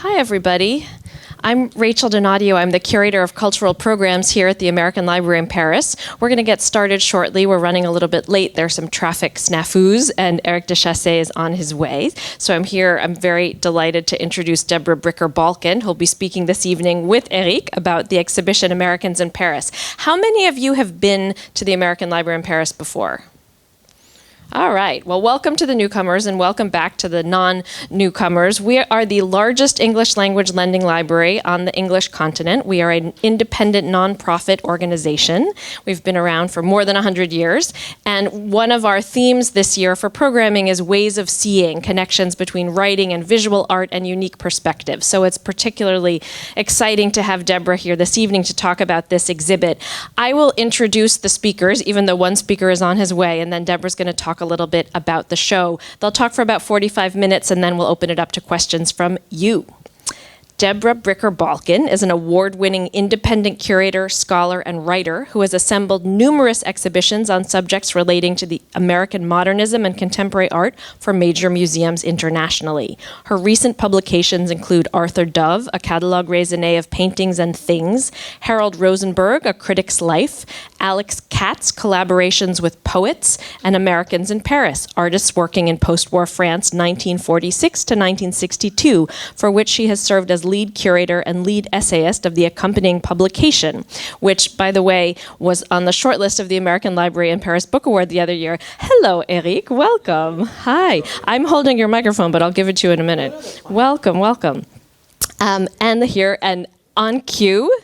Hi, everybody. I'm Rachel Donadio. I'm the Curator of Cultural Programs here at the American Library in Paris. We're going to get started shortly. We're running a little bit late. There's some traffic snafus, and Éric de Chassey is on his way. So I'm here. I'm very delighted to introduce Debra Bricker Balken, who'll be speaking this evening with Éric about the exhibition Americans in Paris. How many of you have been to the American Library in Paris before? All right. Well, welcome to the newcomers and welcome back to the non-newcomers. We are the largest English language lending library on the English continent. We are an independent nonprofit organization. We've been around for more than 100 years. And one of our themes this year for programming is ways of seeing, connections between writing and visual art and unique perspectives. So it's particularly exciting to have Debra here this evening to talk about this exhibit. I will introduce the speakers, even though one speaker is on his way, and then Debra's going to talk a little bit about the show. They'll talk for about 45 minutes and then we'll open it up to questions from you. Debra Bricker Balken is an award-winning independent curator, scholar, and writer who has assembled numerous exhibitions on subjects relating to the American modernism and contemporary art for major museums internationally. Her recent publications include Arthur Dove, a catalogue raisonné of paintings and things, Harold Rosenberg, A Critic's Life, Alex Katz, Collaborations with Poets, and Americans in Paris, Artists Working in Postwar France 1946 to 1962, for which she has served as lead curator and lead essayist of the accompanying publication, which, by the way, was on the shortlist of the American Library in Paris Book Award the other year. Hello, Éric. Welcome. Hi. I'm holding your microphone, but I'll give it to you in a minute. Welcome, welcome. And here, and on cue,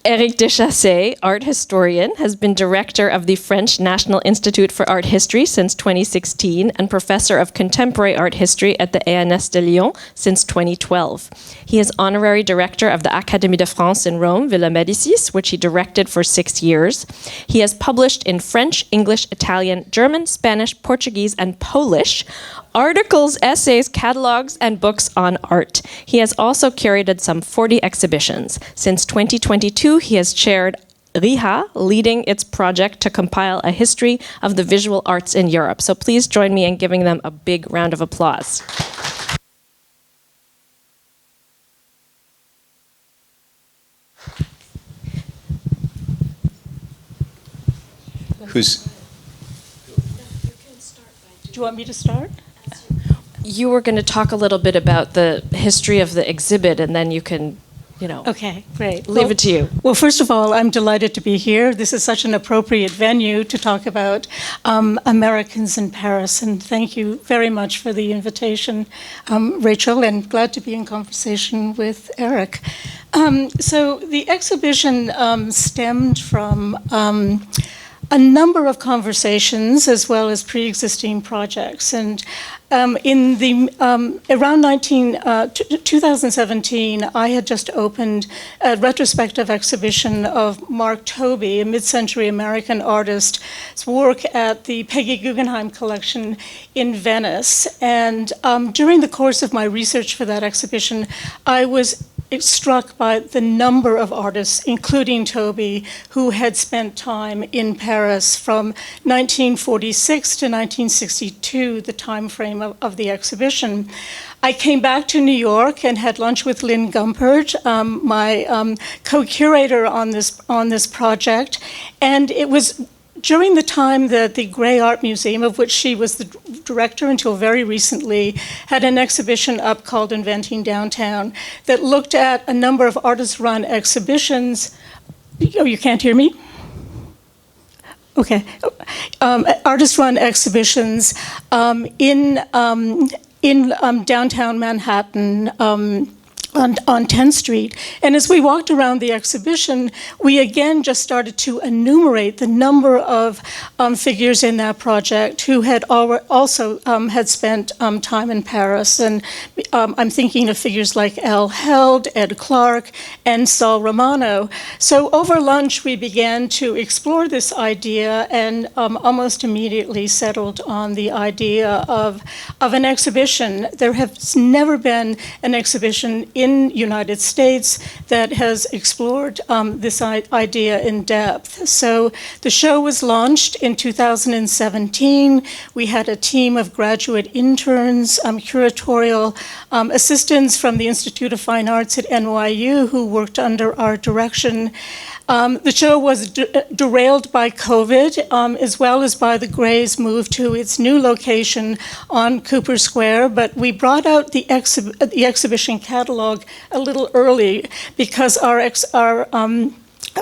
Éric de Chassey, art historian, has been director of the French National Institute for Art History since 2016 and professor of contemporary art history at the ENS de Lyon since 2012. He is honorary director of the Académies de France in Rome, Villa Médicis, which he directed for 6 years. He has published in French, English, Italian, German, Spanish, Portuguese, and Polish articles, essays, catalogs, and books on art. He has also curated some 40 exhibitions. Since 2022, he has chaired RIHA, leading its project to compile a history of the visual arts in Europe. So please join me in giving them a big round of applause. Do you want me to start? You were going to talk a little bit about the history of the exhibit, and then you can, Okay, great. Leave it to you. Well, first of all, I'm delighted to be here. This is such an appropriate venue to talk about Americans in Paris, and thank you very much for the invitation, Rachel, and glad to be in conversation with Éric. So the exhibition stemmed from a number of conversations as well as pre-existing projects. And in the around 2017, I had just opened a retrospective exhibition of Mark Tobey, a mid-century American artist's work at the Peggy Guggenheim collection in Venice. And during the course of my research for that exhibition, I was struck by the number of artists, including Tobey, who had spent time in Paris from 1946 to 1962, the time frame of the exhibition. I came back to New York and had lunch with Lynn Gumpert, my co-curator on this project, and it was during the time that the Gray Art Museum, of which she was the director until very recently, had an exhibition up called Inventing Downtown that looked at a number of artist-run exhibitions. Oh, you can't hear me? Okay. Artist-run exhibitions in downtown Manhattan, on 10th Street. And as we walked around the exhibition, we again just started to enumerate the number of figures in that project who had also had spent time in Paris. And I'm thinking of figures like Al Held, Ed Clark, and Saul Romano. So over lunch, we began to explore this idea and almost immediately settled on the idea of an exhibition. There has never been an exhibition in in United States that has explored this idea in depth. So the show was launched in 2017. We had a team of graduate interns, curatorial assistants from the Institute of Fine Arts at NYU who worked under our direction. The show was derailed by COVID, as well as by the Gray's move to its new location on Cooper Square, but we brought out the exhibition catalog a little early because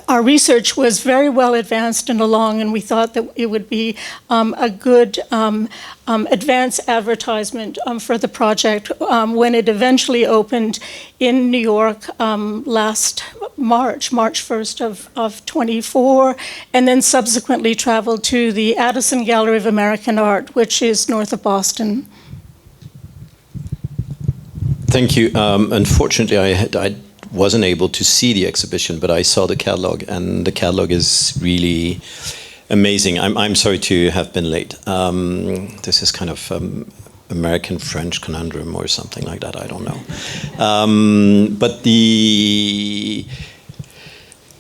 our research was very well advanced and along, and we thought that it would be a good advance advertisement for the project when it eventually opened in New York last March 1st of 24, and then subsequently traveled to the Addison Gallery of American Art, which is north of Boston. Thank you. Unfortunately, I wasn't able to see the exhibition, but I saw the catalog, and the catalog is really amazing. I'm sorry to have been late. This is kind of American-French conundrum or something like that, I don't know. But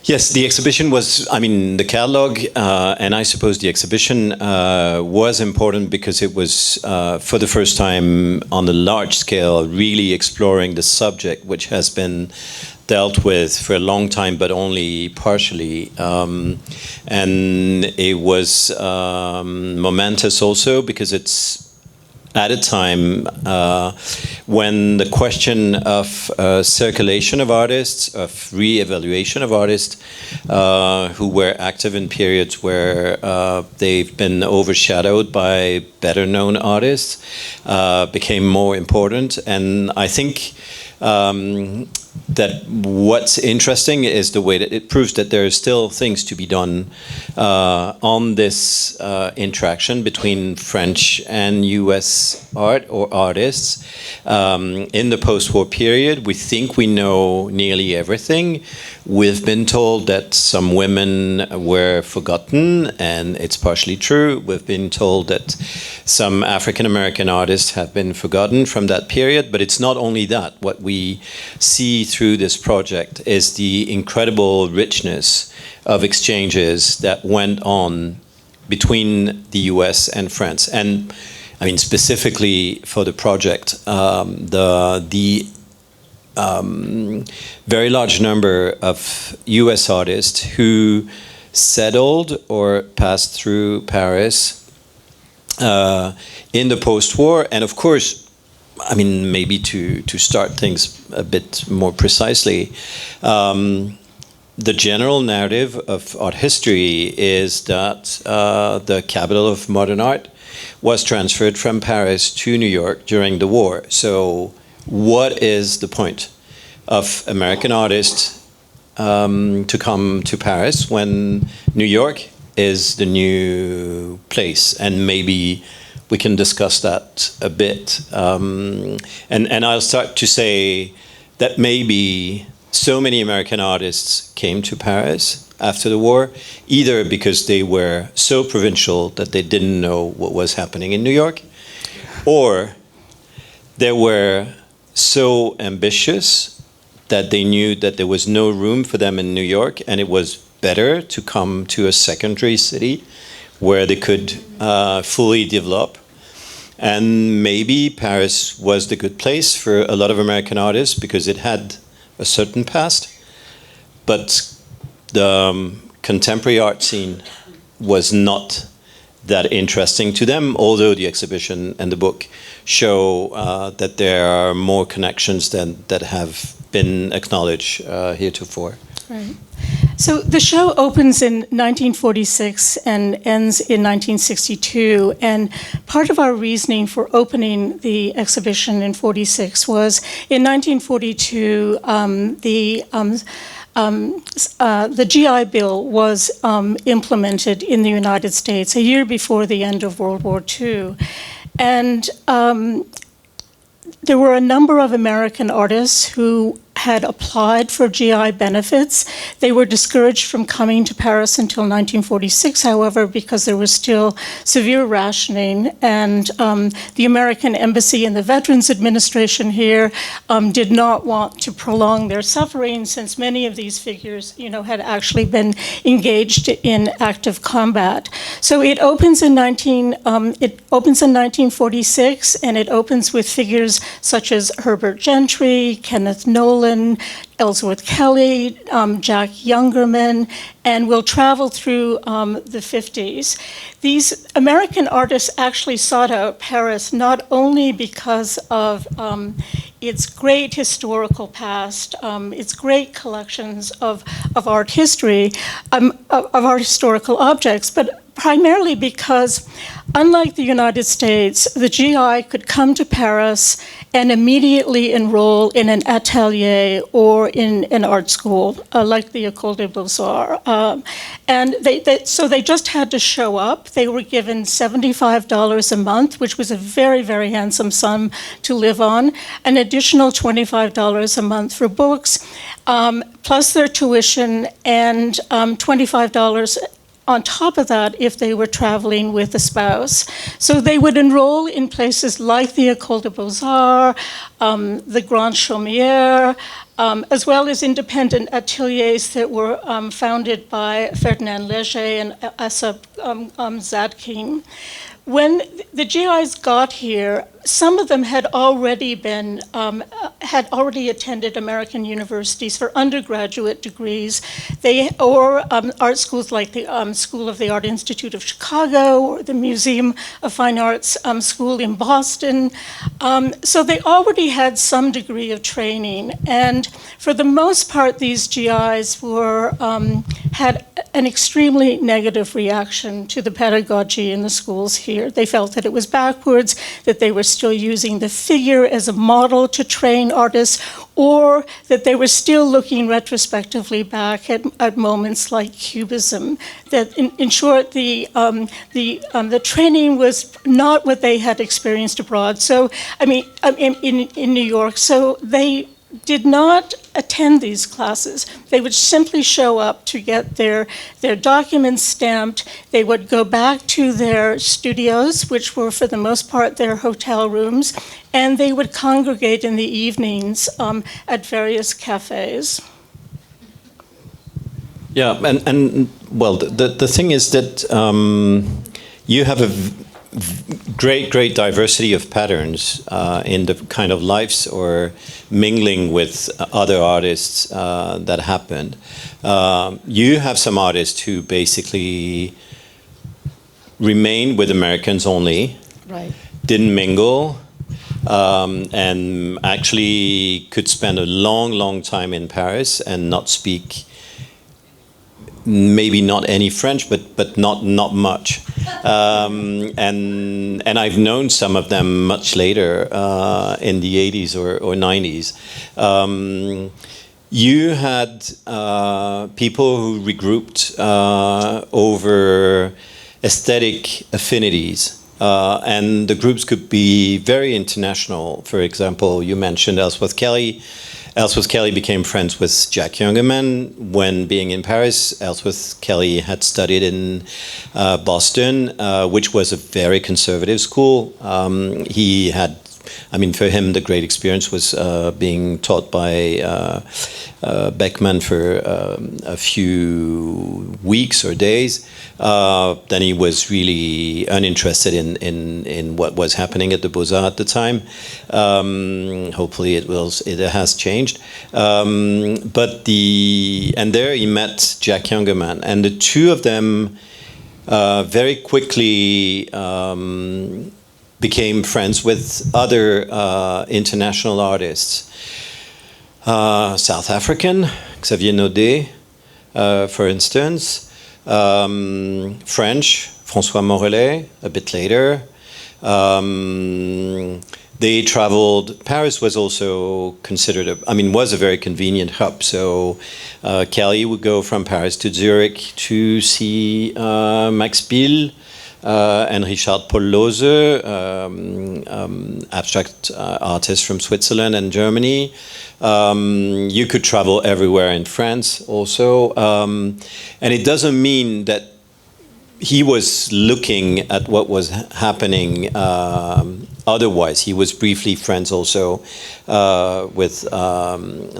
yes, the exhibition was, the catalog, and I suppose the exhibition was important because it was, for the first time on a large scale, really exploring the subject, which has been dealt with for a long time, but only partially. And it was momentous also because it's at a time when the question of circulation of artists, of re-evaluation of artists who were active in periods where they've been overshadowed by better-known artists became more important. And I think that what's interesting is the way that it proves that there are still things to be done on this interaction between French and US art or artists. In the post-war period, we think we know nearly everything. We've been told that some women were forgotten, and it's partially true. We've been told that some African-American artists have been forgotten from that period, but it's not only that. What we see through this project is the incredible richness of exchanges that went on between the US and France. And specifically for the project, the very large number of US artists who settled or passed through Paris in the post-war, and of course, maybe to start things a bit more precisely, the general narrative of art history is that the capital of modern art was transferred from Paris to New York during the war. So what is the point of American artists to come to Paris when New York is the new place? And maybe we can discuss that a bit. And I'll start to say that maybe so many American artists came to Paris after the war, either because they were so provincial that they didn't know what was happening in New York, or they were so ambitious that they knew that there was no room for them in New York, and it was better to come to a secondary city where they could fully develop. And maybe Paris was the good place for a lot of American artists because it had a certain past, but the contemporary art scene was not that interesting to them, although the exhibition and the book show that there are more connections that have been acknowledged heretofore. Right. So the show opens in 1946 and ends in 1962, and part of our reasoning for opening the exhibition in 46 was in 1942 the GI Bill was implemented in the United States a year before the end of World War II, and there were a number of American artists who had applied for GI benefits. They were discouraged from coming to Paris until 1946, however, because there was still severe rationing, and the American Embassy and the Veterans Administration here did not want to prolong their suffering, since many of these figures, had actually been engaged in active combat. So it opens in 1946, and it opens with figures such as Herbert Gentry, Kenneth Nolan, Ellsworth Kelly, Jack Youngerman, and will travel through the 50s. These American artists actually sought out Paris not only because of its great historical past, its great collections of art history, of art historical objects, but primarily because, unlike the United States, the GI could come to Paris and immediately enroll in an atelier or in an art school, like the École des Beaux-Arts. So they just had to show up. They were given $75 a month, which was a very, very handsome sum to live on, an additional $25 a month for books, plus their tuition, and $25 on top of that if they were traveling with a spouse. So they would enroll in places like the École des Beaux-Arts, the Grand Chaumière, as well as independent ateliers that were founded by Ferdinand Léger and Asa Zadkine. When the GIs got here, some of them had already attended American universities for undergraduate degrees, or art schools like the School of the Art Institute of Chicago or the Museum of Fine Arts School in Boston. So they already had some degree of training, and for the most part, these GIs had an extremely negative reaction to the pedagogy in the schools here. They felt that it was backwards, that they were still using the figure as a model to train artists, or that they were still looking retrospectively back at moments like Cubism. That, in short, the training was not what they had experienced abroad. So, in New York. So they did not attend these classes. They would simply show up to get their documents stamped. They would go back to their studios, which were for the most part their hotel rooms, and they would congregate in the evenings at various cafes. Yeah, and well, the thing is that you have a great diversity of patterns in the kind of lives or mingling with other artists that happened. You have some artists who basically remained with Americans only, Right. didn't mingle, and actually could spend a long time in Paris and not speak maybe not any French, but not much. And I've known some of them much later in the 80s or 90s. You had people who regrouped over aesthetic affinities. And the groups could be very international. For example, you mentioned Ellsworth Kelly. Ellsworth Kelly became friends with Jack Youngerman when being in Paris. Ellsworth Kelly had studied in Boston, which was a very conservative school. He had, for him, the great experience was being taught by Beckman for a few weeks or days. Then he was really uninterested in what was happening at the Beaux-Arts at the time. Hopefully it has changed. And there he met Jack Youngerman, and the two of them very quickly became friends with other international artists. South African, Xavier Naudet, for instance. French, François Morellet, a bit later. They traveled. Paris was also considered was a very convenient hub. So Kelly would go from Paris to Zurich to see Max Biel. and Richard Paul Lose, abstract artist from Switzerland and Germany. You could travel everywhere in France also. And it doesn't mean that he was looking at what was happening otherwise. He was briefly friends also with Arnaud,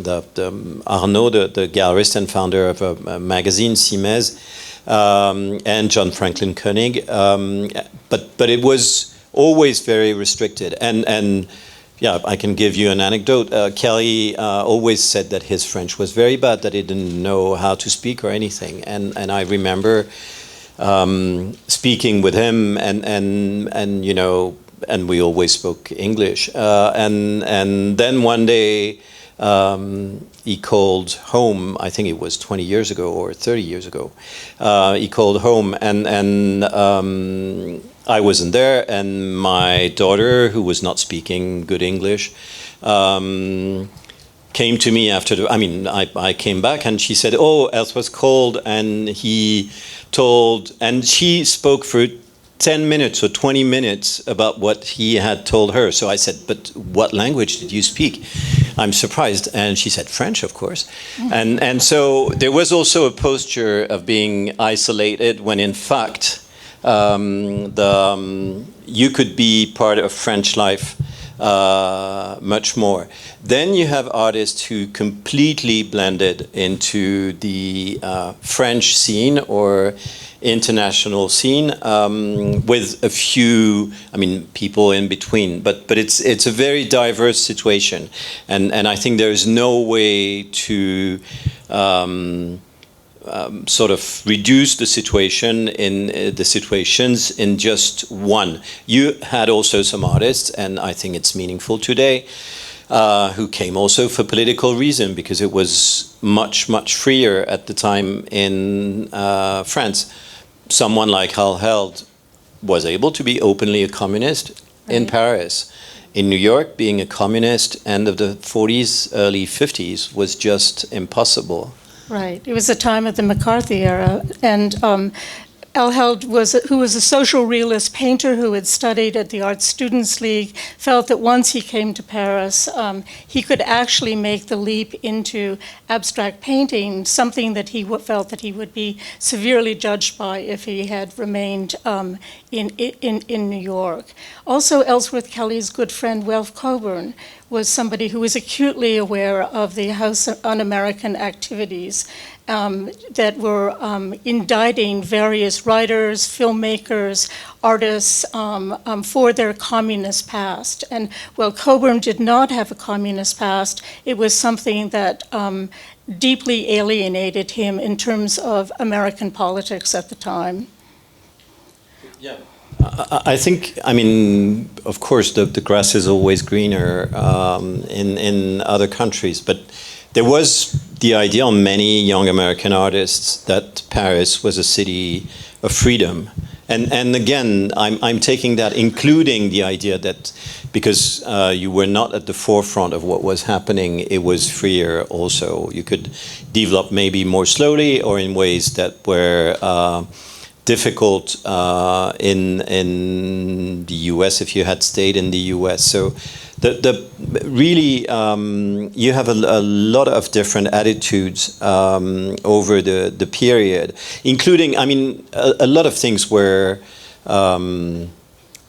the gallerist and founder of a magazine, Simez, and John Franklin Koenig. But it was always very restricted. And yeah, I can give you an anecdote. Kelly always said that his French was very bad, that he didn't know how to speak or anything. And I remember speaking with him, and you know, and we always spoke English. And then one day he called home. I think it was 20 years ago or 30 years ago. He called home, and I wasn't there. And my daughter, who was not speaking good English, came to me after I came back, and she said, "Oh, Els was called, and he told," and she spoke for 10 minutes or 20 minutes about what he had told her. So I said, "But what language did you speak? I'm surprised." And she said, "French, of course." And so there was also a posture of being isolated when in fact you could be part of French life much more. Then you have artists who completely blended into the French scene or international scene, with a few, people in between. But it's a very diverse situation, and I think there is no way to sort of reduce the situation in the situations in just one. You had also some artists, and I think it's meaningful today, who came also for political reason, because it was much, much freer at the time in France. Someone like Hal Held was able to be openly a communist in Paris. In New York, being a communist end of the 40s, early 50s was just impossible. Right. It was a time of the McCarthy era, and Al Held who was a social realist painter who had studied at the Art Students League, felt that once he came to Paris, he could actually make the leap into abstract painting, something that he felt that he would be severely judged by if he had remained in New York. Also, Ellsworth Kelly's good friend, Ralph Coburn, was somebody who was acutely aware of the House Un-American activities that were indicting various writers, filmmakers, artists for their communist past. And while Coburn did not have a communist past, it was something that deeply alienated him in terms of American politics at the time. Yeah. I think, of course, the grass is always greener in other countries, but there was the idea on many young American artists that Paris was a city of freedom. And again, I'm taking that, including the idea that because you were not at the forefront of what was happening, it was freer also. You could develop maybe more slowly or in ways that were difficult in the US if you had stayed in the US. So really you have a lot of different attitudes over the period, including, a lot of things were in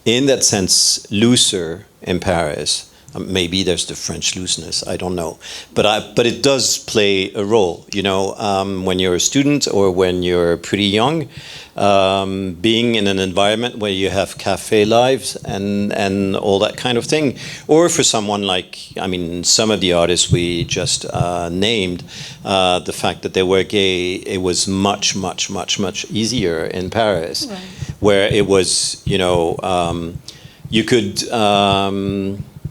that sense looser in Paris. Maybe there's the French looseness, I don't know. But it does play a role, when you're a student or when you're pretty young, being in an environment where you have cafe lives and all that kind of thing. Or for someone like, some of the artists we just named, the fact that they were gay, it was much, much, much, much easier in Paris, right. Where it was, you could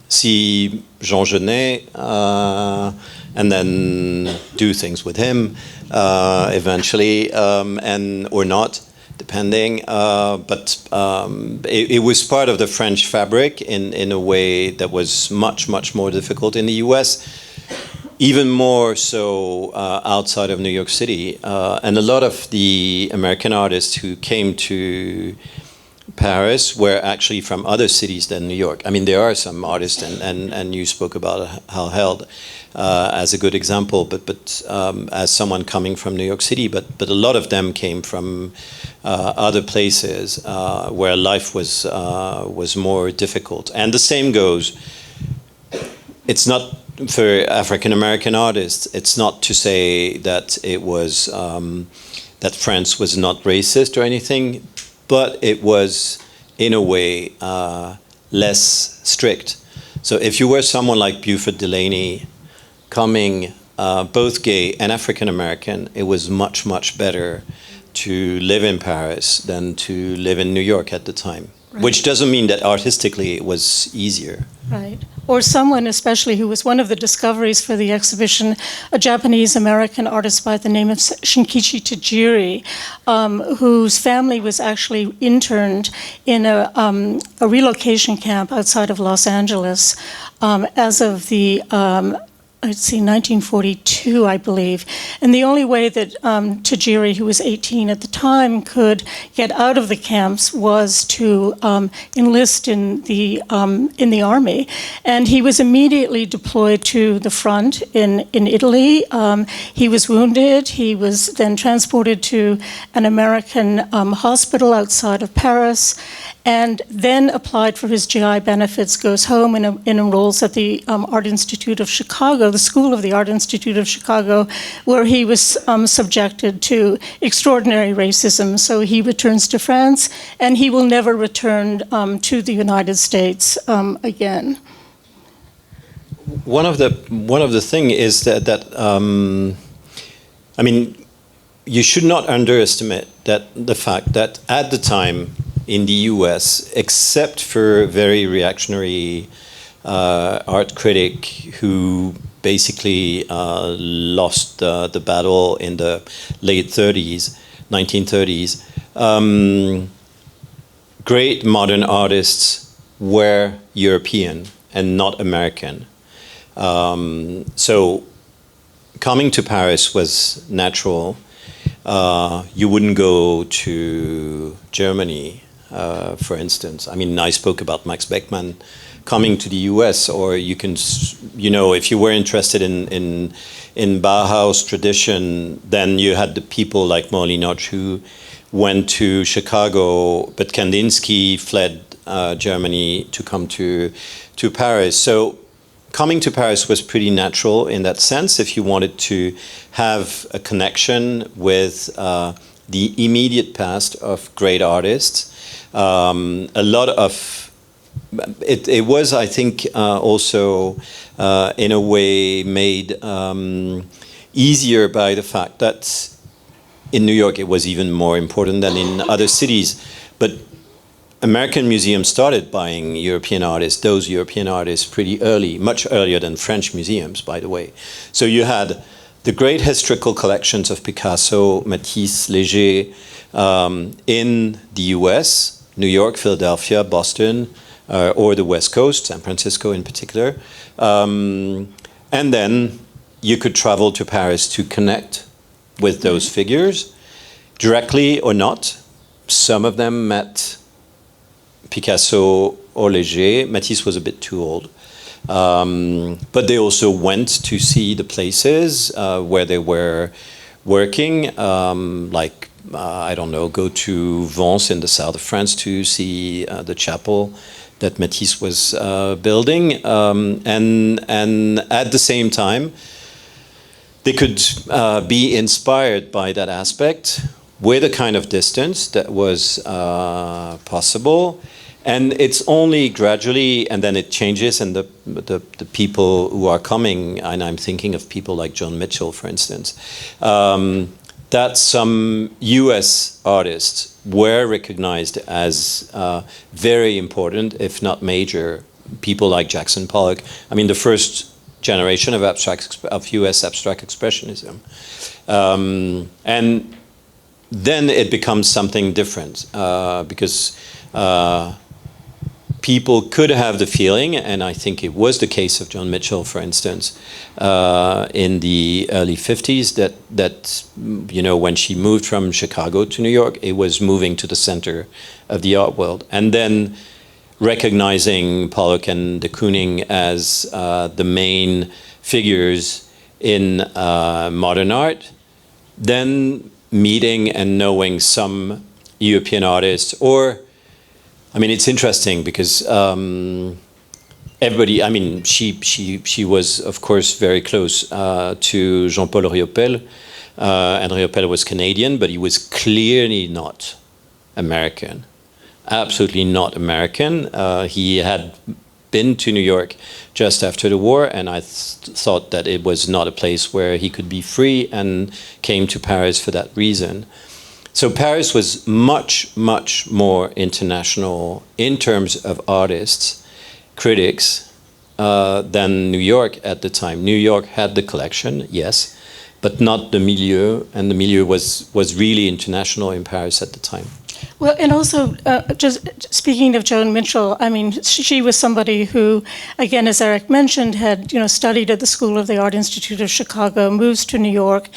see Jean Genet and then do things with him eventually, or not, depending. But it was part of the French fabric in a way that was much, much more difficult in the US, even more so outside of New York City. And a lot of the American artists who came to Paris were actually from other cities than New York. I mean, there are some artists, and you spoke about Hal Held as a good example, but as someone coming from New York City, but a lot of them came from other places where life was more difficult. And the same goes. It's not for African American artists. It's not to say that it was that France was not racist or anything, but it was in a way less strict. So if you were someone like Buford Delaney, coming both gay and African American, it was much better to live in Paris than to live in New York at the time. Right. Which doesn't mean that artistically it was easier. Right. Or someone especially who was one of the discoveries for the exhibition, a Japanese-American artist by the name of Shinkichi Tajiri, whose family was actually interned in a relocation camp outside of Los Angeles as of the 1942, I believe. And the only way that Tajiri, who was 18 at the time, could get out of the camps was to enlist in the army. And he was immediately deployed to the front in Italy. He was wounded. He was then transported to an American hospital outside of Paris, and then applied for his GI benefits, goes home and enrolls at the Art Institute of Chicago, the School of the Art Institute of Chicago, where he was subjected to extraordinary racism. So he returns to France, and he will never return to the United States again. One of the thing is that I mean, you should not underestimate the fact that at the time in the US, except for very reactionary art critic who basically lost the battle in the late 1930s, great modern artists were European and not American. So coming to Paris was natural. You wouldn't go to Germany, for instance. I mean, I spoke about Max Beckmann coming to the US, or you can, if you were interested in Bauhaus tradition, then you had the people like Molinocz who went to Chicago, but Kandinsky fled Germany to come to Paris. So coming to Paris was pretty natural in that sense if you wanted to have a connection with the immediate past of great artists. A lot of it was, I think, also in a way made easier by the fact that in New York it was even more important than in other cities. But American museums started buying European artists, those European artists, pretty early, much earlier than French museums, by the way. So you had the great historical collections of Picasso, Matisse, Léger in the US, New York, Philadelphia, Boston, or the West Coast, San Francisco in particular. And then you could travel to Paris to connect with those figures, directly or not. Some of them met Picasso or Léger. Matisse was a bit too old. But they also went to see the places where they were working, I don't know, go to Vence in the south of France to see the chapel that Matisse was building. And at the same time, they could be inspired by that aspect with a kind of distance that was possible. And it's only gradually, and then it changes, and the people who are coming, and I'm thinking of people like Joan Mitchell, for instance, that some US artists were recognized as very important, if not major, people like Jackson Pollock. I mean, the first generation of US abstract expressionism. And then it becomes something different because people could have the feeling, and I think it was the case of Joan Mitchell, for instance, in the early 50s, that when she moved from Chicago to New York, it was moving to the center of the art world. And then recognizing Pollock and de Kooning as the main figures in modern art, then meeting and knowing some European artists, or it's interesting because everybody. She was of course very close to Jean-Paul Riopelle, and Riopelle was Canadian, but he was clearly not American, absolutely not American. He had been to New York just after the war, and I thought that it was not a place where he could be free, and came to Paris for that reason. So Paris was much, much more international in terms of artists, critics, than New York at the time. New York had the collection, yes, but not the milieu, and the milieu was really international in Paris at the time. Well, and also, just speaking of Joan Mitchell, she was somebody who, again, as Eric mentioned, had studied at the School of the Art Institute of Chicago, moves to New York,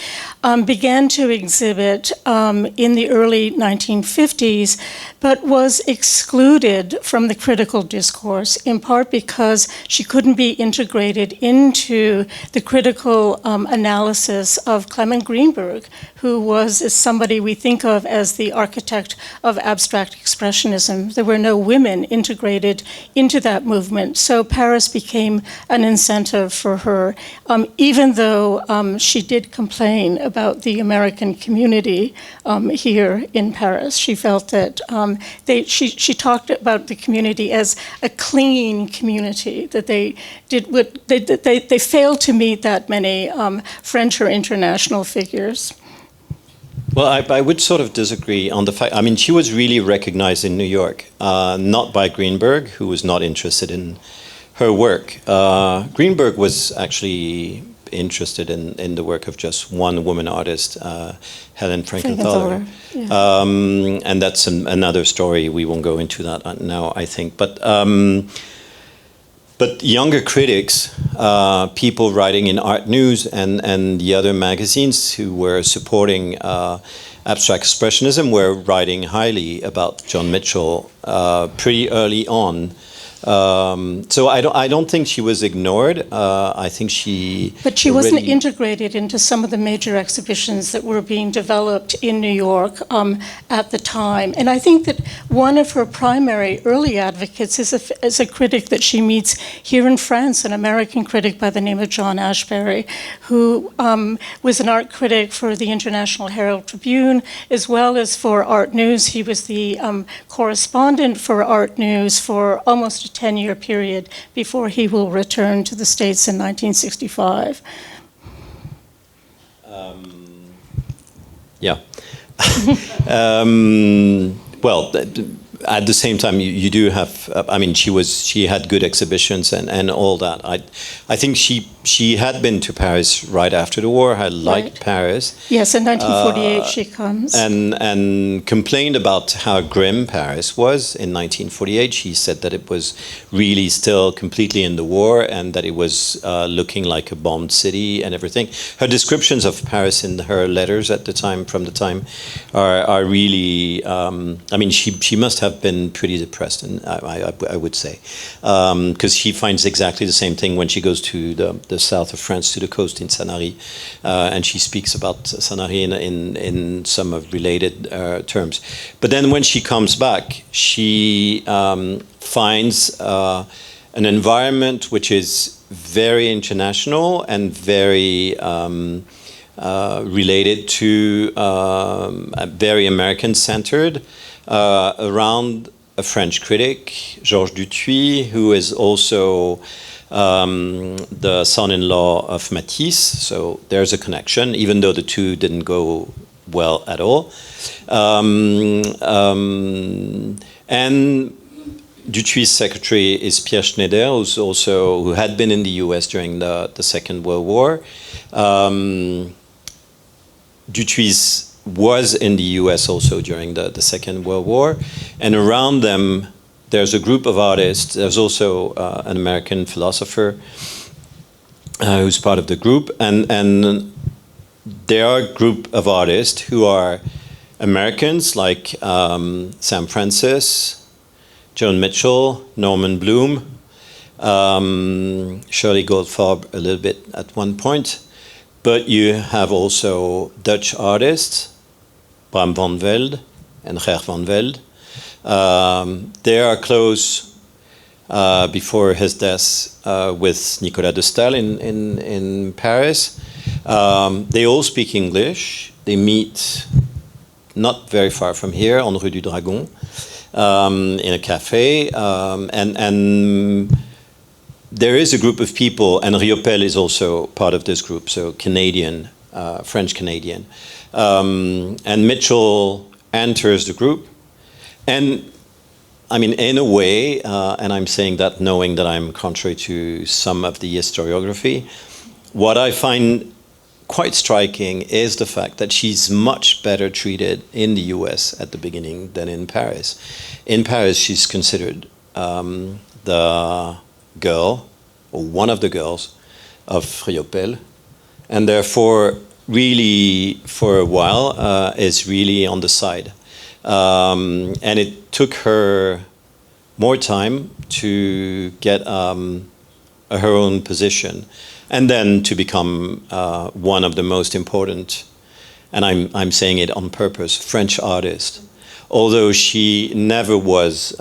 began to exhibit in the early 1950s, but was excluded from the critical discourse, in part because she couldn't be integrated into the critical analysis of Clement Greenberg, who is somebody we think of as the architect of abstract expressionism. There were no women integrated into that movement, so Paris became an incentive for her, even though she did complain about the American community here in Paris. She felt that she talked about the community as a clean community, that they failed to meet that many French or international figures. Well, I would sort of disagree on the fact. She was really recognized in New York, not by Greenberg, who was not interested in her work. Greenberg was actually interested in the work of just one woman artist, Helen Frankenthaler. Yeah. And that's another story. We won't go into that now, I think. But younger critics, people writing in Art News and the other magazines who were supporting abstract expressionism, were writing highly about Joan Mitchell pretty early on. So I don't think she was ignored. I think she... But she wasn't integrated into some of the major exhibitions that were being developed in New York at the time. And I think that one of her primary early advocates is a critic that she meets here in France, an American critic by the name of John Ashbery, who was an art critic for the International Herald Tribune, as well as for Art News. He was the correspondent for Art News for almost a 10-year period before he will return to the States in 1965. Yeah. Well, at the same time, you do have. She had good exhibitions and all that. I think she had been to Paris right after the war. I liked Paris. Yes, in 1948 she comes. And complained about how grim Paris was in 1948. She said that it was really still completely in the war, and that it was looking like a bombed city and everything. Her descriptions of Paris in her letters at the time, from the time, are really. She must have been pretty depressed, and I would say, because she finds exactly the same thing when she goes to the south of France, to the coast in Sanary, and she speaks about Sanary in some of related terms. But then when she comes back, she finds an environment which is very international and very related to very American-centered, around a French critic, Georges Dutuit, who is also the son-in-law of Matisse. So there's a connection, even though the two didn't go well at all. And Dutuit's secretary is Pierre Schneider, who had been in the US during the Second World War. Dutuit was in the US also during the Second World War, and around them there's a group of artists. There's also an American philosopher who's part of the group, and there are a group of artists who are Americans, like Sam Francis, Joan Mitchell, Norman Bloom, Shirley Goldfarb a little bit at one point, but you have also Dutch artists, Bram van Velde and Ger van Velde. They are close before his death with Nicolas de Staël in Paris. They all speak English. They meet not very far from here on Rue du Dragon in a cafe. And there is a group of people, and Riopelle is also part of this group, so Canadian, French-Canadian. And Mitchell enters the group. And I mean, in a way, and I'm saying that knowing that I'm contrary to some of the historiography, what I find quite striking is the fact that she's much better treated in the US at the beginning than in Paris. In Paris, she's considered the girl, or one of the girls, of Riopelle, and therefore, really, for a while, is really on the side. And it took her more time to get her own position, and then to become one of the most important, and I'm saying it on purpose, French artist. Although she never was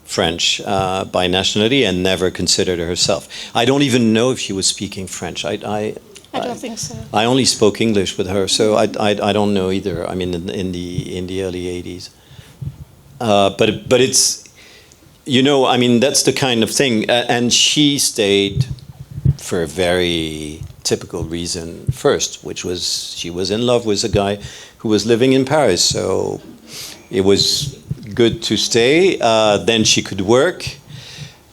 French by nationality and never considered herself. I don't even know if she was speaking French. I don't think so. I only spoke English with her, so I don't know either. I mean, in the early 80s. But it's, you know, I mean, that's the kind of thing. And she stayed for a very typical reason first, which was she was in love with a guy who was living in Paris. So it was good to stay. Then she could work.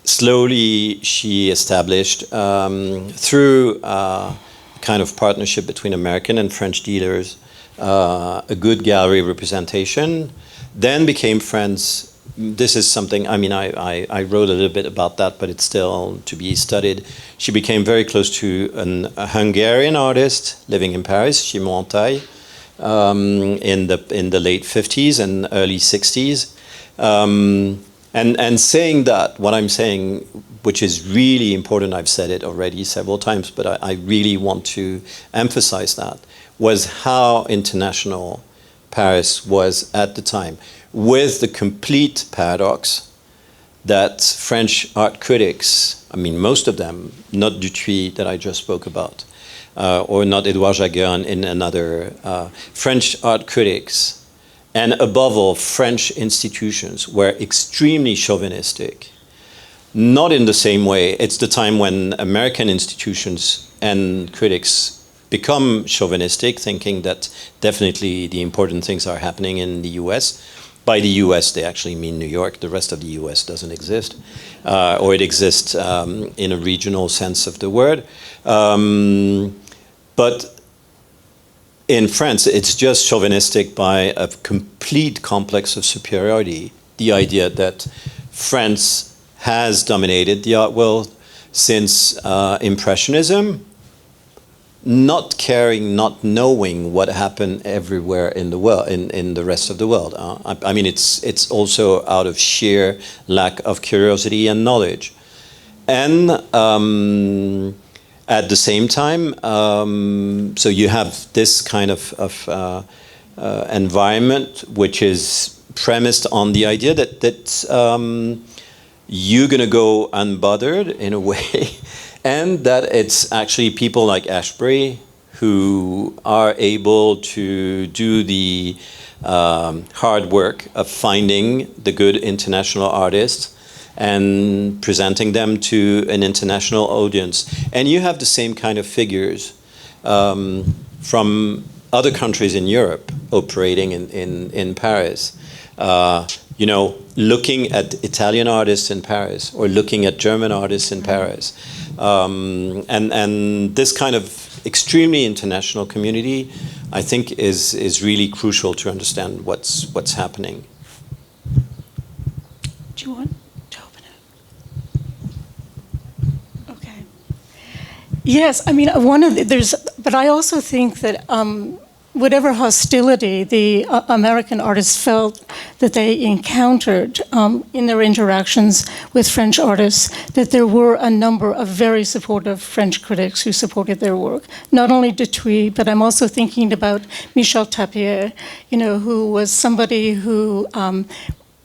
Slowly, she established through kind of partnership between American and French dealers, a good gallery representation, then became friends. This is something, I mean, I wrote a little bit about that, but it's still to be studied. She became very close to a Hungarian artist living in Paris, Simon Taille, in the late 50s and early 60s. And saying that, what I'm saying, which is really important, I've said it already several times, but I really want to emphasize that, was how international Paris was at the time, with the complete paradox that French art critics, I mean, most of them, not Dutry that I just spoke about, or not Edouard Jaguin in another, French art critics, and above all, French institutions were extremely chauvinistic. Not in the same way. It's the time when American institutions and critics become chauvinistic, thinking that definitely the important things are happening in the US. By the US, they actually mean New York. The rest of the US doesn't exist. Or it exists in a regional sense of the word. But in France, it's just chauvinistic by a complete complex of superiority. The idea that France has dominated the art world since Impressionism, not caring, not knowing what happened everywhere in the world, in the rest of the world. I mean, it's also out of sheer lack of curiosity and knowledge. And at the same time, so you have this kind of environment which is premised on the idea that you're going to go unbothered in a way, and that it's actually people like Ashbury who are able to do the hard work of finding the good international artists and presenting them to an international audience. And you have the same kind of figures from other countries in Europe operating in Paris. You know, looking at Italian artists in Paris or looking at German artists in Paris. And this kind of extremely international community, I think, is really crucial to understand what's happening. Do you want to open it? Okay. Yes, I mean, but I also think that whatever hostility the American artists felt that they encountered in their interactions with French artists, that there were a number of very supportive French critics who supported their work. Not only Dutuit, but I'm also thinking about Michel Tapier, who was somebody who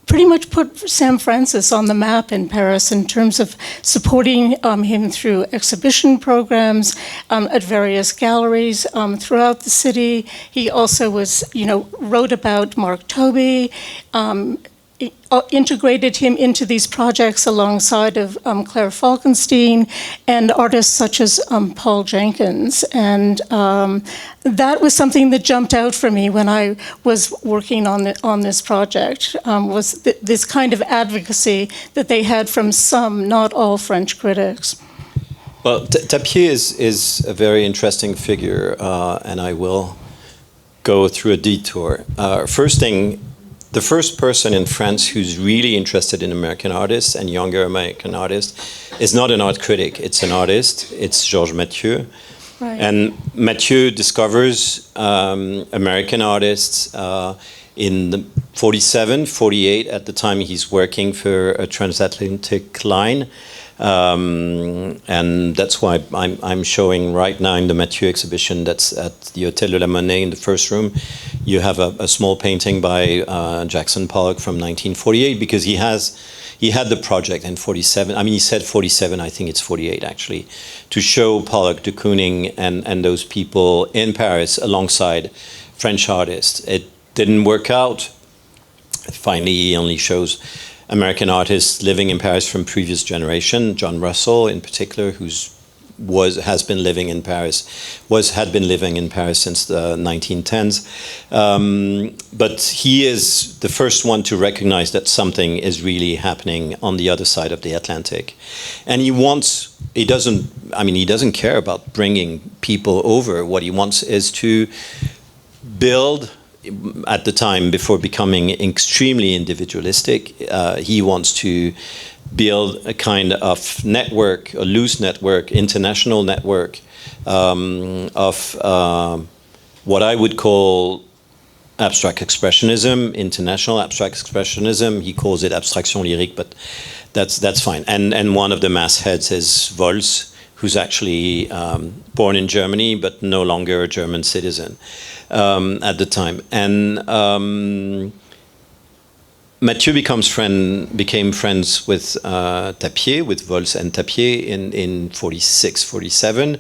pretty much put Sam Francis on the map in Paris in terms of supporting him through exhibition programs at various galleries throughout the city. He also wrote about Mark Tobey, integrated him into these projects alongside of Claire Falkenstein and artists such as Paul Jenkins. And that was something that jumped out for me when I was working on this project, was this kind of advocacy that they had from some, not all, French critics. Well, Tapier is a very interesting figure, and I will go through a detour. First thing, the first person in France who's really interested in American artists and younger American artists is not an art critic, it's an artist. It's Georges Mathieu. Right. And Mathieu discovers American artists in the 47, 48, at the time he's working for a transatlantic line. And that's why I'm showing right now in the Mathieu exhibition that's at the Hôtel de la Monnaie in the first room. You have a small painting by Jackson Pollock from 1948, because he had the project in 47. I mean, he said 47, I think it's 48 actually, to show Pollock, de Kooning, and those people in Paris alongside French artists. It didn't work out. Finally, he only shows American artists living in Paris from previous generation. John Russell, in particular, had been living in Paris since the 1910s. But he is the first one to recognize that something is really happening on the other side of the Atlantic, and he doesn't care about bringing people over. What he wants is to build. At the time, before becoming extremely individualistic, he wants to build a kind of network, a loose network, international network of what I would call abstract expressionism, international abstract expressionism. He calls it abstraction lyrique, but that's fine. And one of the mastheads is Vols, who's actually born in Germany but no longer a German citizen at the time. And Mathieu became friends with Tapier, with Vols and Tapier in 46, 47.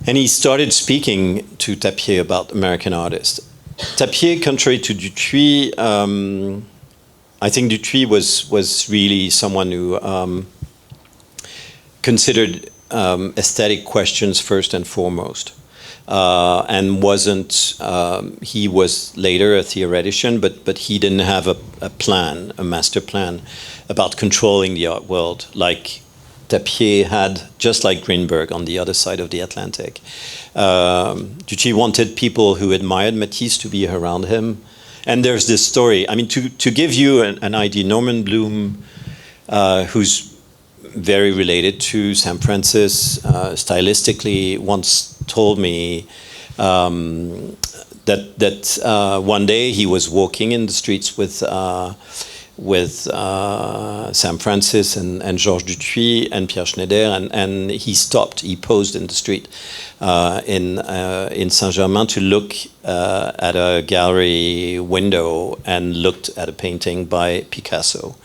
And he started speaking to Tapier about American artists. Tapier, contrary to Dutuit, I think Dutuit was really someone who considered aesthetic questions first and foremost, and wasn't. He was later a theoretician, but he didn't have a plan, a master plan about controlling the art world like Tapier had, just like Greenberg on the other side of the Atlantic. Dutuit wanted people who admired Matisse to be around him. And there's this story. I mean, to give you an idea, Norman Bloom, who's very related to Sam Francis stylistically, once told me that one day he was walking in the streets with Sam Francis and Georges Dutuit and Pierre Schneider, and he stopped. He paused in the street in Saint-Germain to look at a gallery window and looked at a painting by Picasso.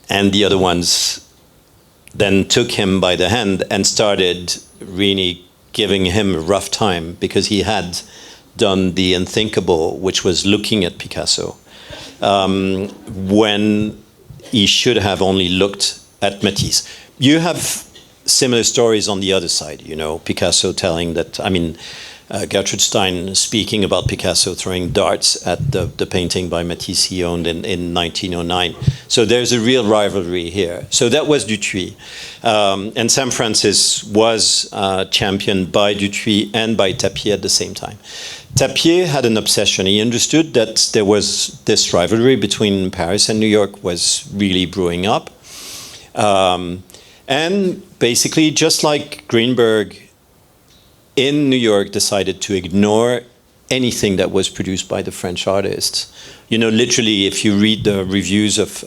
And the other ones then took him by the hand and started really giving him a rough time, because he had done the unthinkable, which was looking at Picasso, when he should have only looked at Matisse. You have similar stories on the other side, you know, Picasso telling that, I mean, Gertrude Stein speaking about Picasso throwing darts at the painting by Matisse he owned in 1909. So there's a real rivalry here. So that was Dutuit. And Sam Francis was championed by Dutuit and by Tapier at the same time. Tapier had an obsession. He understood that there was this rivalry between Paris and New York was really brewing up. And basically, just like Greenberg in New York decided to ignore anything that was produced by the French artists. You know, literally, if you read the reviews of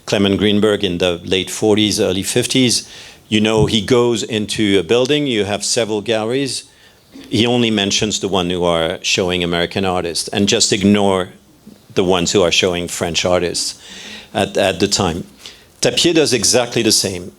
Clement Greenberg in the late 40s, early 50s, you know, he goes into a building, you have several galleries, he only mentions the one who are showing American artists and just ignore the ones who are showing French artists at the time. Tapier does exactly the same.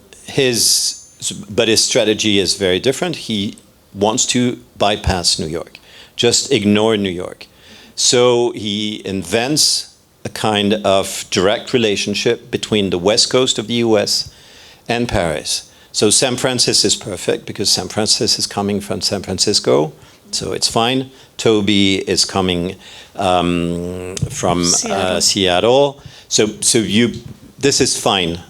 But his strategy is very different. He wants to bypass New York, just ignore New York. So he invents a kind of direct relationship between the west coast of the US and Paris. So San Francisco is perfect because San Francisco is coming from San Francisco, so it's fine. Toby is coming from Seattle. So this is fine.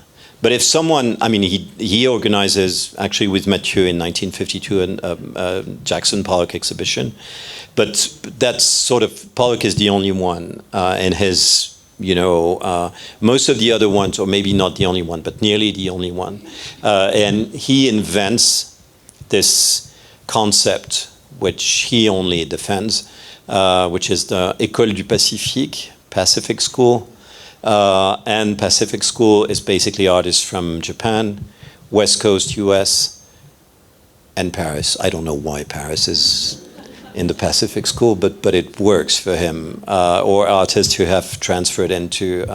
But if someone, I mean, he organizes actually with Mathieu in 1952 a Jackson Pollock exhibition, but that's sort of, Pollock is the only one in his, you know, most of the other ones, or maybe not the only one, but nearly the only one. And he invents this concept, which he only defends, which is the École du Pacifique, Pacific School. And Pacific School is basically artists from Japan, West Coast US, and Paris. I don't know why Paris is in the Pacific School, but it works for him, or artists who have transferred into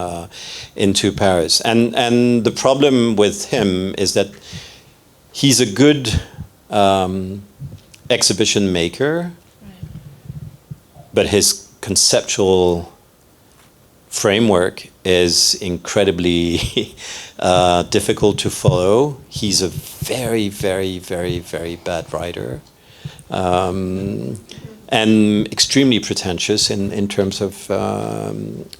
Paris. And the problem with him is that he's a good exhibition maker, but his conceptual framework is incredibly difficult to follow. He's a very, very, very, very bad writer, and extremely pretentious in terms of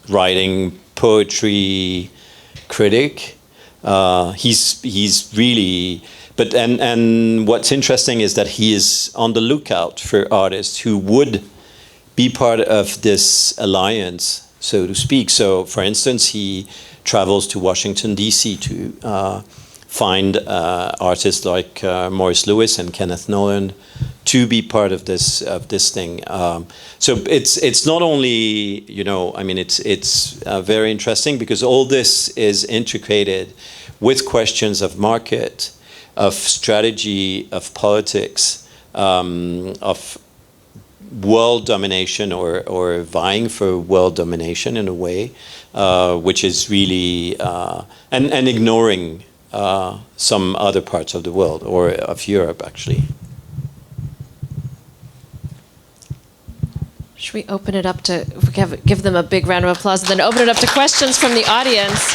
writing poetry critic. He's really, but and what's interesting is that he is on the lookout for artists who would be part of this alliance, so to speak. So, for instance, he travels to Washington, D.C. to find artists like Morris Lewis and Kenneth Noland to be part of this thing. So it's not only, you know, I mean, it's very interesting because all this is integrated with questions of market, of strategy, of politics, of world domination or vying for world domination in a way, which is really, and ignoring some other parts of the world, or of Europe, actually. Should we open it up to, give them a big round of applause, and then open it up to questions from the audience?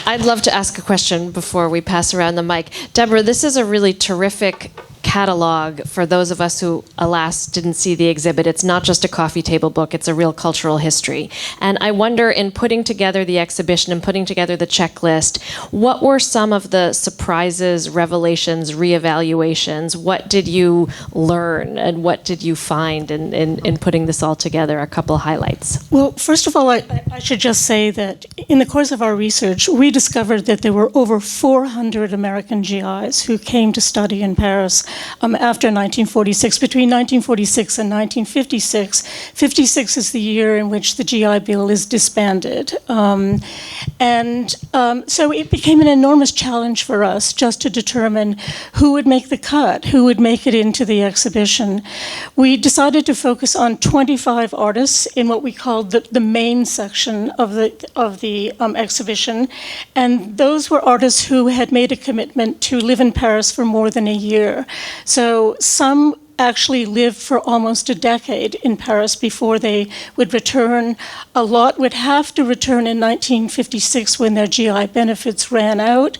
I'd love to ask a question before we pass around the mic. Debra, this is a really terrific catalog for those of us who, alas, didn't see the exhibit. It's not just a coffee table book, it's a real cultural history. And I wonder, in putting together the exhibition and putting together the checklist, what were some of the surprises, revelations, reevaluations? What did you learn and what did you find in putting this all together? A couple highlights. Well, first of all, I should just say that in the course of our research, we discovered that there were over 400 American GIs who came to study in Paris after 1946. Between 1946 and 1956, 56 is the year in which the GI Bill is disbanded. So it became an enormous challenge for us just to determine who would make the cut, who would make it into the exhibition. We decided to focus on 25 artists in what we called the main section of the exhibition, and those were artists who had made a commitment to live in Paris for more than a year. So some actually lived for almost a decade in Paris before they would return. A lot would have to return in 1956 when their GI benefits ran out.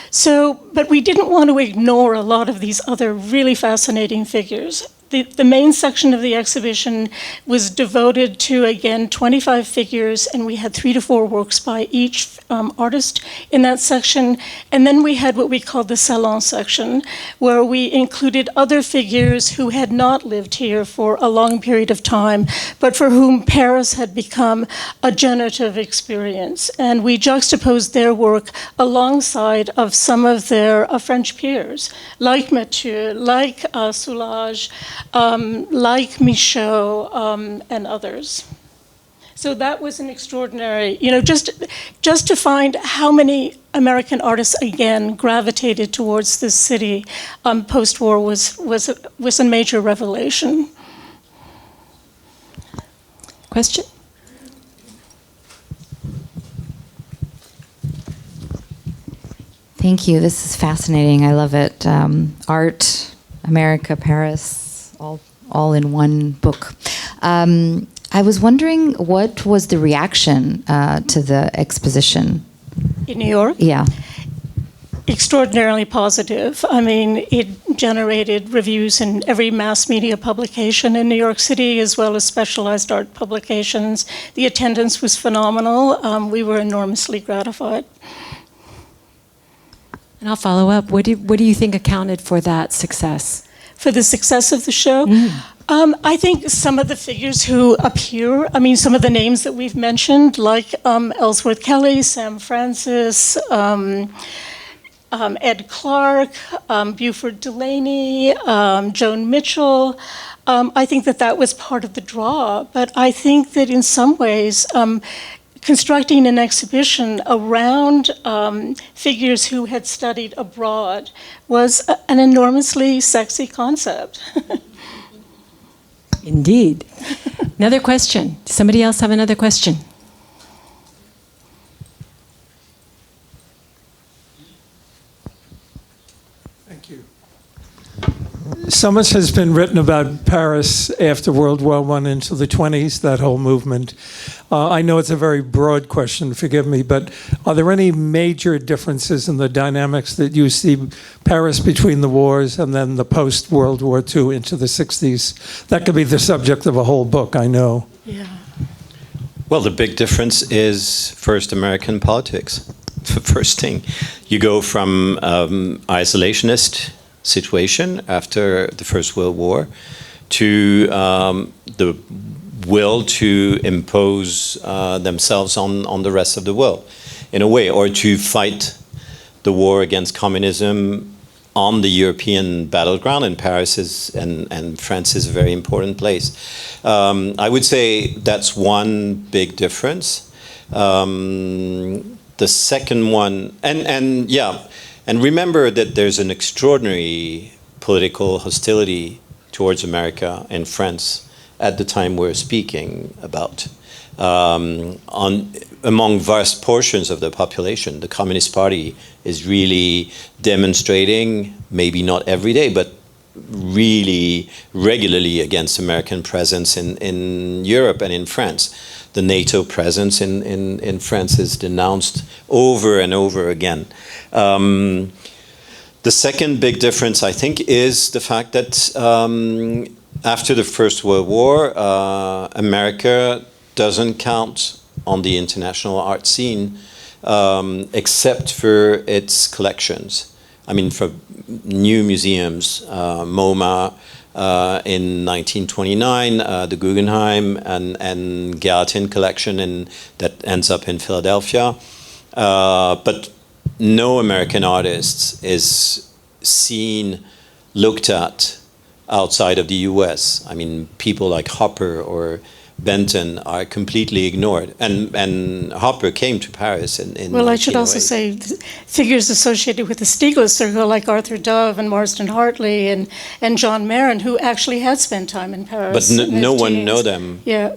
So, but we didn't want to ignore a lot of these other really fascinating figures. the main section of the exhibition was devoted to, again, 25 figures, and we had 3 to 4 works by each artist in that section. And then we had what we called the salon section, where we included other figures who had not lived here for a long period of time, but for whom Paris had become a generative experience. And we juxtaposed their work alongside of some of their French peers, like Mathieu, like Soulage, like Michaud, and others. So that was an extraordinary, just to find how many American artists, again, gravitated towards this city post-war was a major revelation. Question? Thank you. This is fascinating. I love it. Art, America, Paris, all in one book. I was wondering, what was the reaction to the exposition? In New York? Yeah. Extraordinarily positive. I mean, it generated reviews in every mass media publication in New York City, as well as specialized art publications. The attendance was phenomenal. We were enormously gratified. And I'll follow up. What do you think accounted for that success? For the success of the show? I think some of the figures who appear, some of the names that we've mentioned, like Ellsworth Kelly, Sam Francis, Ed Clark, Buford Delaney, Joan Mitchell. I think that was part of the draw. But I think that in some ways, constructing an exhibition around figures who had studied abroad was an enormously sexy concept. Indeed. Another question. Does somebody else have another question? Thank you. So much has been written about Paris after World War I into the 20s, that whole movement. I know it's a very broad question, forgive me, but are there any major differences in the dynamics that you see Paris between the wars and then the post-World War II into the 60s? That could be the subject of a whole book, I know. Yeah. Well, the big difference is first American politics. The first thing, you go from isolationist situation after the First World War to the will to impose themselves on the rest of the world, in a way, or to fight the war against communism on the European battleground. And Paris and France is a very important place. I would say that's one big difference. The second one, and remember that there's an extraordinary political hostility towards America and France at the time we're speaking about. Among vast portions of the population, the Communist Party is really demonstrating, maybe not every day, but really regularly against American presence in Europe and in France. The NATO presence in France is denounced over and over again. The second big difference, I think, is the fact that after the First World War, America doesn't count on the international art scene except for its collections. I mean, for new museums, MoMA in 1929, the Guggenheim and Curating collection that ends up in Philadelphia. But no American artist is seen, looked at outside of the US. I mean, people like Hopper or Benton are completely ignored. And Hopper came to Paris in Well, I should also say figures associated with the Stieglitz circle like Arthur Dove and Marston Hartley and John Marin, who actually had spent time in Paris. But no one know them. Yeah,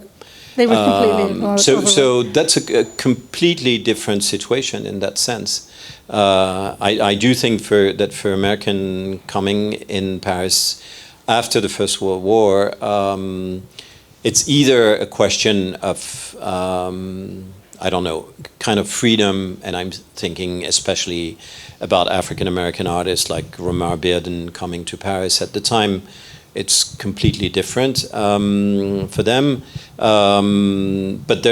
they were completely ignored. So that's a completely different situation in that sense. I do think that for American coming in Paris after the First World War, it's either a question of, I don't know, kind of freedom, and I'm thinking especially about African-American artists like Romar Bearden coming to Paris at the time, it's completely different for them. But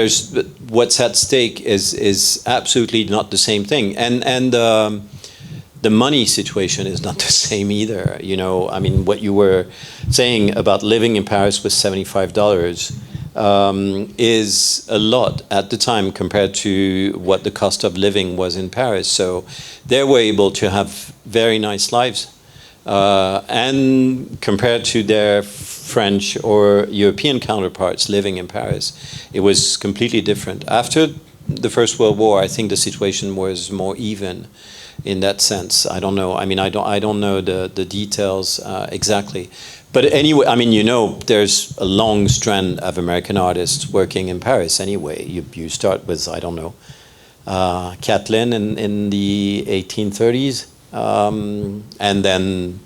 what's at stake is absolutely not the same thing, and the money situation is not the same either. You know, I mean, what you were saying about living in Paris with $75 is a lot at the time compared to what the cost of living was in Paris. So they were able to have very nice lives. And compared to their French or European counterparts living in Paris, it was completely different. After the First World War, I think the situation was more even in that sense. I don't know. I mean, I don't know the details exactly. But anyway, I mean, you know, there's a long strand of American artists working in Paris anyway. You start with, I don't know, Kathleen in the 1830s. And then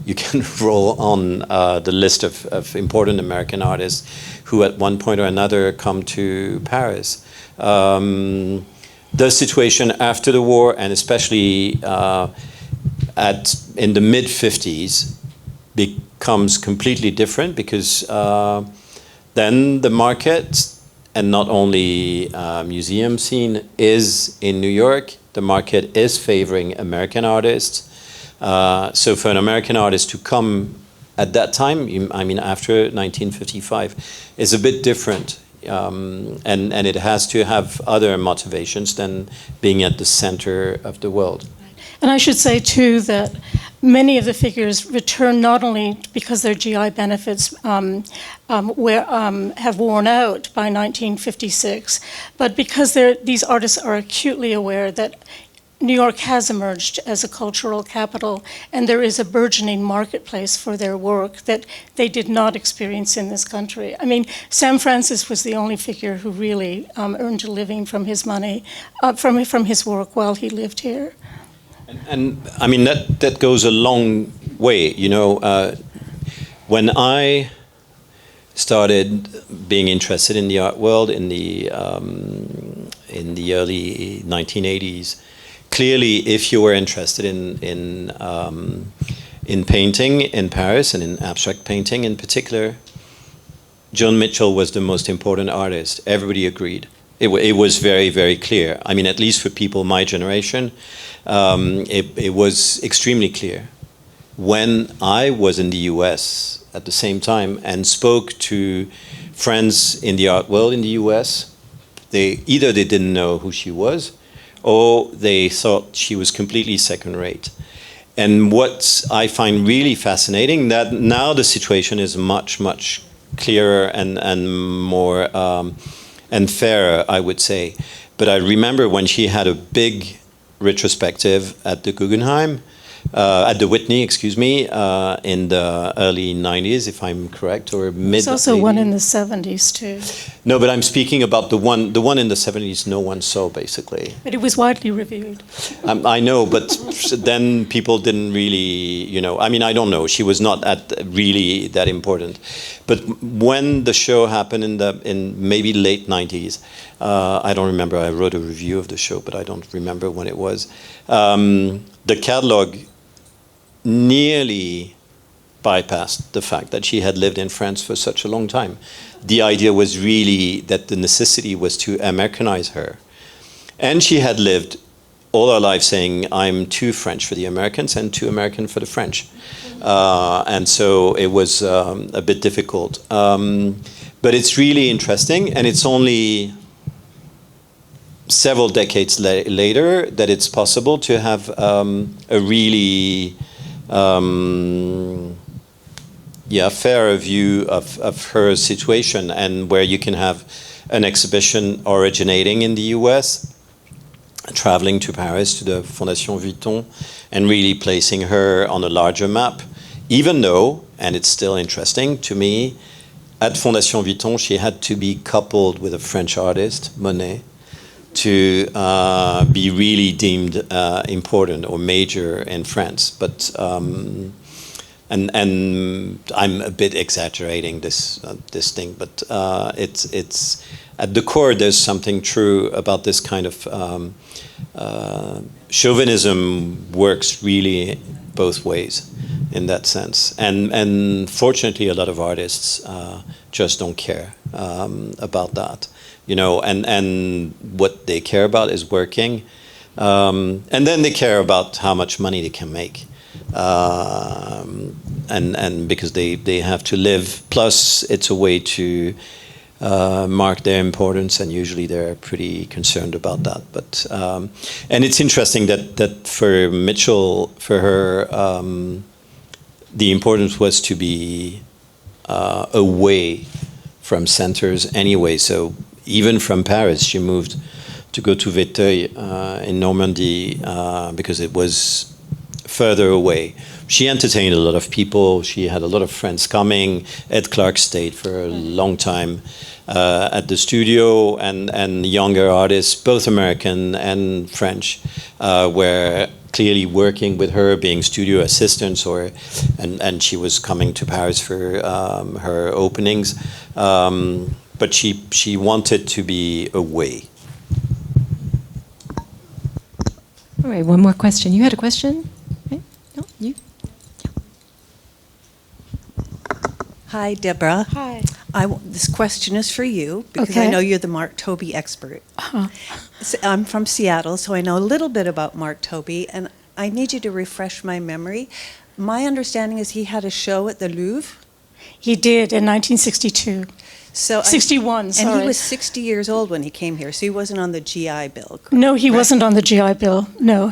you can roll on the list of important American artists who at one point or another come to Paris. The situation after the war, and especially in the mid-50s, becomes completely different because then the market, and not only museum scene, is in New York. The market is favoring American artists. So for an American artist to come at that time, I mean after 1955, is a bit different. And it has to have other motivations than being at the center of the world. And I should say, too, that many of the figures return not only because their GI benefits have worn out by 1956, but because these artists are acutely aware that New York has emerged as a cultural capital, and there is a burgeoning marketplace for their work that they did not experience in this country. I mean, Sam Francis was the only figure who really earned a living from his money, from his work while he lived here. And I mean, that goes a long way. You know, when I started being interested in the art world in the early 1980s, clearly, if you were interested in painting in Paris and in abstract painting in particular, Joan Mitchell was the most important artist. Everybody agreed. It was very, very clear. I mean, at least for people my generation, it was extremely clear. When I was in the US at the same time and spoke to friends in the art world in the US, they didn't know who she was, or they thought she was completely second-rate. And what I find really fascinating, that now the situation is much, much clearer and more and fairer, I would say. But I remember when she had a big retrospective at the Guggenheim, at the Whitney, excuse me, in the early 90s, if I'm correct, or mid. There's also 80s. One in the 70s too. No, but I'm speaking about the one in the 70s no one saw, basically. But it was widely reviewed. I know, but then people didn't really, you know, I mean, I don't know. She was not really that important. But when the show happened in maybe late 90s, I don't remember, I wrote a review of the show, but I don't remember when it was. The catalog nearly bypassed the fact that she had lived in France for such a long time. The idea was really that the necessity was to Americanize her. And she had lived all her life saying, I'm too French for the Americans and too American for the French. And so it was a bit difficult. But it's really interesting, and it's only several decades later that it's possible to have a really fairer view of her situation, and where you can have an exhibition originating in the US, traveling to Paris to the Fondation Vuitton, and really placing her on a larger map, even though, and it's still interesting to me, at Fondation Vuitton she had to be coupled with a French artist, Monet, to be really deemed important or major in France. But and I'm a bit exaggerating this thing, but it's at the core there's something true about this kind of chauvinism works really both ways. in that sense. And fortunately, a lot of artists just don't care about that, you know. And what they care about is working, and then they care about how much money they can make. And because they have to live. Plus, it's a way to mark their importance, and usually they're pretty concerned about that. But and it's interesting that for Mitchell, for her, the importance was to be away from centers anyway. So even from Paris, she moved to go to Véteuil in Normandy because it was further away. She entertained a lot of people. She had a lot of friends coming. Ed Clark stayed for a long time at the studio, and younger artists, both American and French, were clearly working with her, being studio assistants, and she was coming to Paris for her openings. But she wanted to be away. All right, one more question. You had a question? Right? No, you? Hi, Deborah. Hi. This question is for you because Okay. I know you're the Mark Tobey expert. So I'm from Seattle, so I know a little bit about Mark Tobey, and I need you to refresh my memory. My understanding is he had a show at the Louvre. He did in 1962. So 61, And sorry. he was 60 years old when he came here, so he wasn't on the GI Bill. No, he right? wasn't on the GI Bill. No.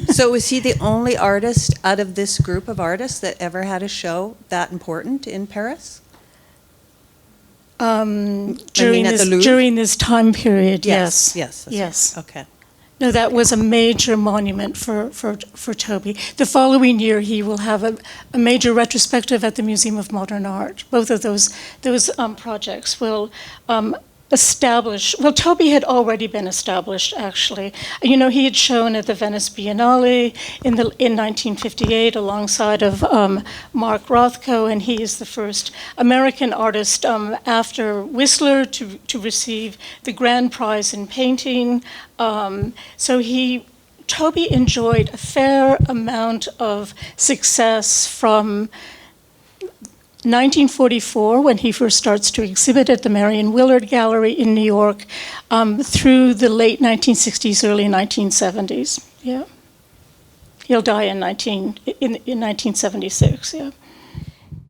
So was he the only artist out of this group of artists that ever had a show that important in Paris? During at the Louvre? during this time period, yes. Yes. That's Yes. right. Okay. No, that was a major monument for Tobey. The following year, he will have a major retrospective at the Museum of Modern Art. Both of those projects will establish. Well, Tobey had already been established, actually. You know, he had shown at the Venice Biennale in 1958 alongside of Mark Rothko, and he is the first American artist after Whistler to receive the grand prize in painting. So Tobey enjoyed a fair amount of success from 1944, when he first starts to exhibit at the Marion Willard Gallery in New York, through the late 1960s, early 1970s. Yeah, he'll die in 1976. Yeah.